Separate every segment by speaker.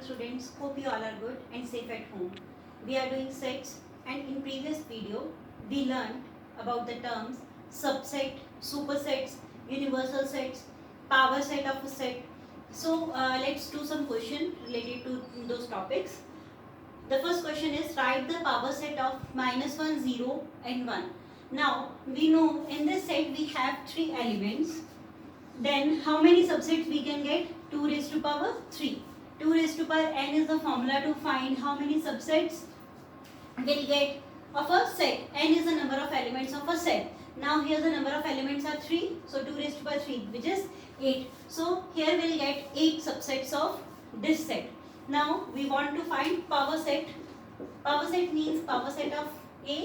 Speaker 1: students, hope you all are good and safe at home. We are doing sets, and in previous video we learned about the terms subset, supersets, universal sets, power set of a set. So let's do some question related to those topics. The first question is write the power set of -1, 0 and 1. Now we know in this set we have 3 elements. Then how many subsets we can get? 2 raised to power 3. 2 raised to power n is the formula to find how many subsets we'll get of a set. N is the number of elements of a set. Now here the number of elements are 3. So 2 raised to power 3 which is 8. So here we'll get 8 subsets of this set. Now we want to find power set. Power set means power set of A.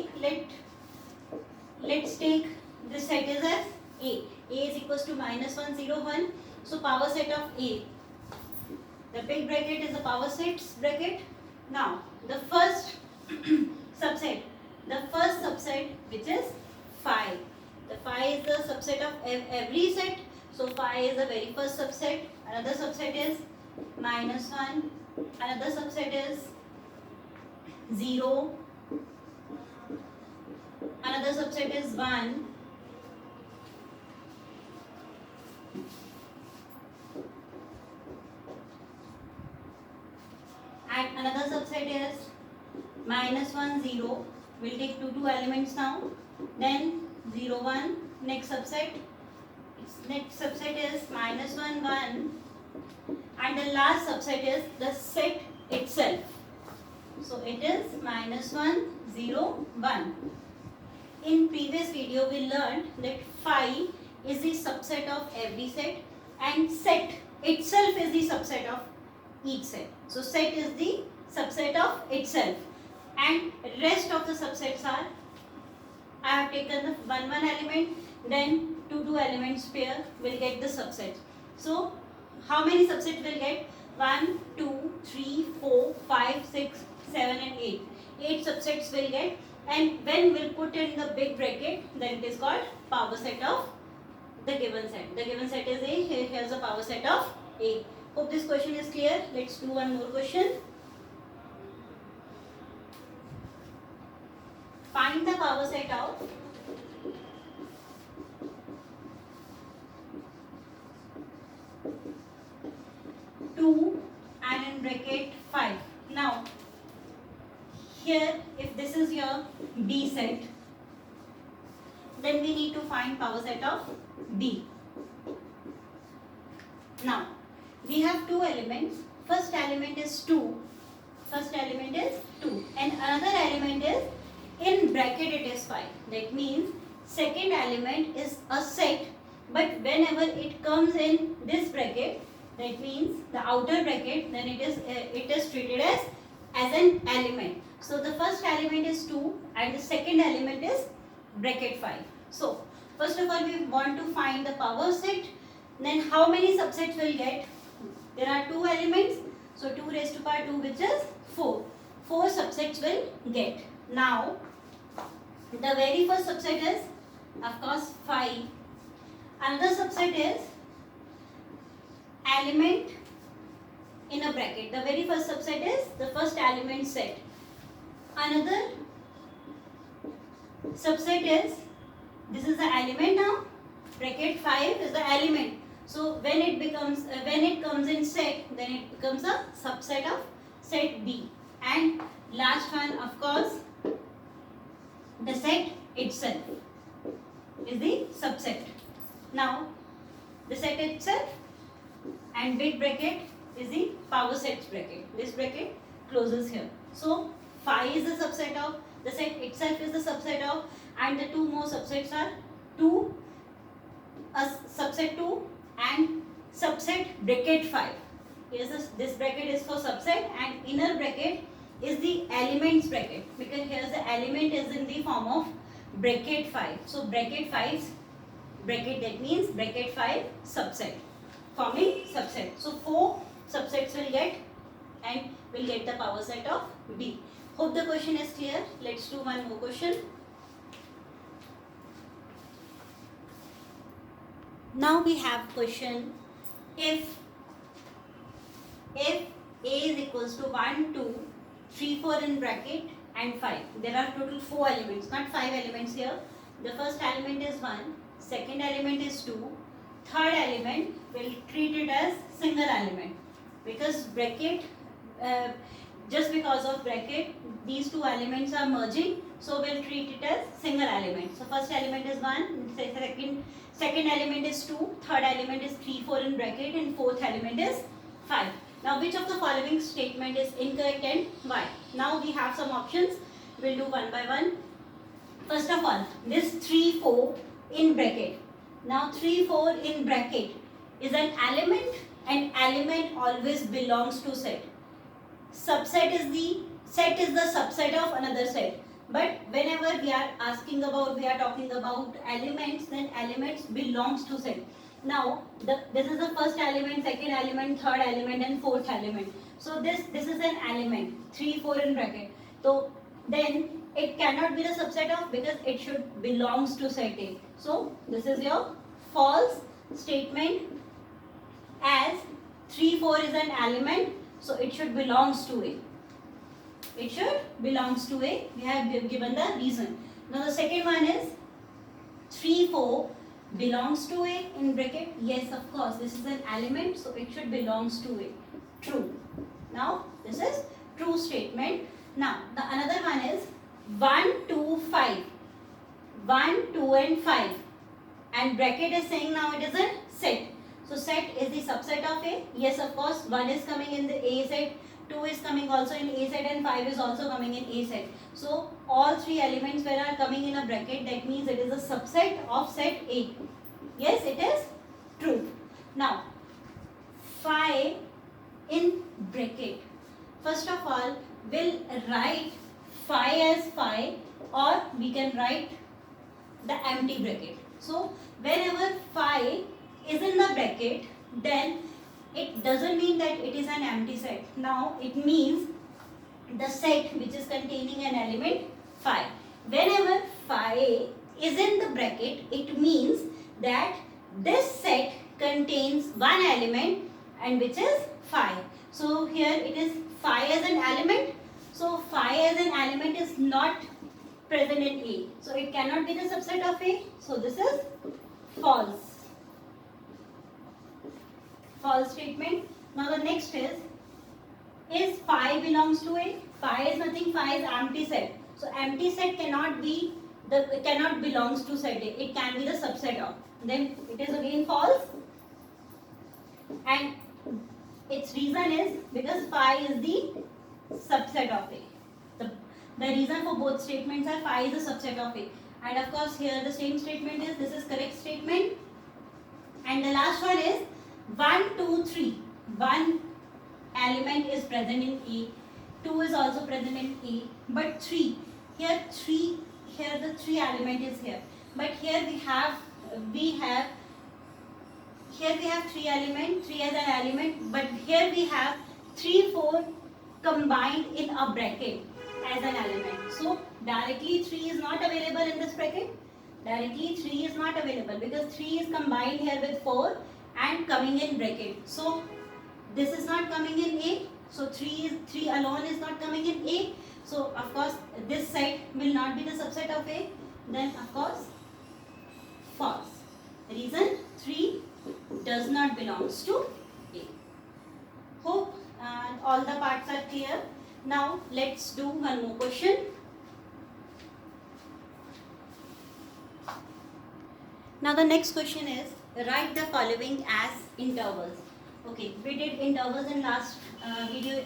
Speaker 1: Let's take this set is as A. A is equals to -1, 0, 1. So power set of A. The big bracket is the power sets bracket. Now the first subset. The first subset which is 5. The 5 is the subset of every set. So 5 is the very first subset. Another subset is -1. Another subset is 0. Another subset is 1. And another subset is -1, 0. We'll take two elements now. Then 0, 1. Next subset. Next subset is -1, 1. And the last subset is the set itself. So it is -1, 0, 1. In previous video we learned that phi is the subset of every set and set itself is the subset of each set. So set is the subset of itself and rest of the subsets are, I have taken the 1, 1 element, then 2, 2 elements pair will get the subsets. So how many subsets will get? 1, 2, 3, 4, 5, 6, 7 and 8. 8 subsets will get, and when we'll put in the big bracket, then it is called power set of the given set. The given set is A. Here's the power set of A. Hope this question is clear. Let's do one more question. Find the power set of 2 and in bracket 5. Now here if this is your B set, then we need to find power set of B. Now we have 2 elements. First element is 2. First element is 2 and another element is in bracket it is 5. That means second element is a set, but whenever it comes in this bracket, that means the outer bracket, then it is treated as an element. So the first element is 2 and the second element is bracket 5. So first of all we want to find the power set. Then how many subsets will get? There are 2 elements. So 2 raised to power 2 which is 4. 4 subsets will get. Now the very first subset is of course 5. Another subset is element in a bracket. The very first subset is the first element set. Another subset is, this is the element now, bracket 5 is the element. So when it comes in set, then it becomes a subset of set B. And last one of course the set itself is the subset. Now the set itself and big bracket is the power sets bracket. This bracket closes here. So phi is the subset of, the set itself is the subset of, and the 2 more subsets are 2, subset 2 and subset bracket 5. This bracket is for subset and inner bracket is the elements bracket, because here the element is in the form of bracket 5. So bracket 5's bracket, that means bracket 5 subset, forming subset. So 4 subsets will get and will get the power set of B. Hope the question is clear. Let's do one more question. Now we have question, if A is equals to 1, 2, 3, 4 in bracket and 5. There are total 4 elements, not 5 elements here. The first element is 1, second element is 2, third element will treat it as single element because bracket, just because of bracket, these two elements are merging, so we'll treat it as single element. So first element is 1, second element is 2, third element is 3, 4 in bracket and fourth element is 5. Now which of the following statement is incorrect and why? Now we have some options. We'll do one by one. First of all, this 3, 4 in bracket. Now 3, 4 in bracket is an element and element always belongs to set. Set is the subset of another set. But whenever we are talking about elements, then elements belongs to set. Now this is the first element, second element, third element and fourth element. So this is an element, 3, 4 in bracket. So then it cannot be the subset of, because it should belongs to set A. So this is your false statement, as 3, 4 is an element, so it should belongs to A. It should belongs to A. We have given the reason. Now the second one is 3, 4 belongs to A in bracket. Yes, of course, this is an element, so it should belongs to A. True. Now this is true statement. Now the another one is 1, 2, 5. 1, 2 and 5. And bracket is saying now it is a set. So set is the subset of A. Yes, of course, 1 is coming in the A set, 2 is coming also in A set and 5 is also coming in A set. So all 3 elements where are coming in a bracket, that means it is a subset of set A. Yes, it is true. Now 5 in bracket. First of all, we'll write 5 as 5, or we can write the empty bracket. So whenever 5 is in the bracket, then it doesn't mean that it is an empty set. Now it means the set which is containing an element 5. Whenever 5 is in the bracket, it means that this set contains one element, and which is 5. So here it is 5 as an element. So 5 as an element is not present in A. So it cannot be the subset of A. So this is false. False statement. Now the next is 5 belongs to A? 5 is nothing, 5 is empty set. So empty set cannot belongs to set A. It can be the subset of. Then it is again false. And its reason is because 5 is the subset of A. The reason for both statements are 5 is a subset of A. And of course here the same statement is, this is correct statement. And the last one is 1, 2, 3. One element is present in A. 2 is also present in A. But 3. Here the 3 element is here. But here we have 3 element, 3 as an element. But here we have 3, 4 combined in a bracket as an element. So directly 3 is not available in this bracket. Directly 3 is not available because 3 is combined here with 4 and coming in bracket. So this is not coming in A. So 3 alone is not coming in A. So of course this set will not be the subset of A. Then of course false. Reason 3 does not belongs to A. Hope all the parts are clear. Now let's do one more question. Now the next question is, write the following as intervals. Okay, we did intervals in last video